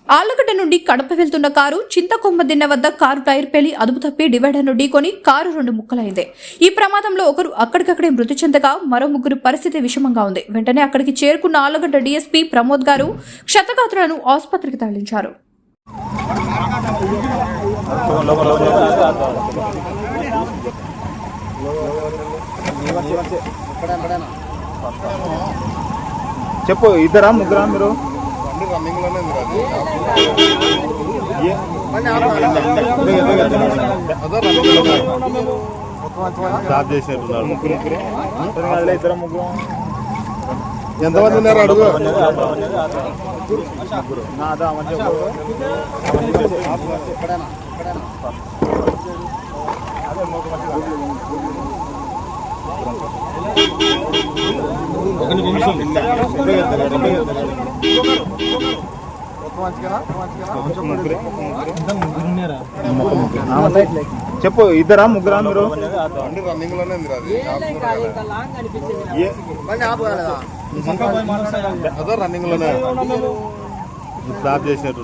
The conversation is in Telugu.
ఆళ్లగడ్డ నుండి కడప వెళ్తున్న కారు చింతకొమ్మదిన్నె వద్ద కారు టైర్ పేలి అదుపు తప్పి డివైడర్ను ఢీకొని కారు 2 ముక్కలైంది. ఈ ప్రమాదంలో ఒకరు అక్కడికక్కడే మృతి చెందగా మరో ముగ్గురు పరిస్థితి విషమంగా ఉంది. వెంటనే అక్కడికి చేరుకున్న ఆళ్లగడ్డ డీఎస్పీ ప్రమోద్ గారు క్షతగాత్రులను ఆసుపత్రికి తరలించారు. చెప్పు, ఇద్దరా ముగ్గురా మీరు? ఇద్దరు ముగ్గురు ఎంతమంది ఉన్నారు అడుగు. చెప్పు, ఇద్దరా ముగ్గురా మీరు? రన్నింగ్ లోనే రన్నింగ్ లోనే స్టాప్ చేసినట్టు.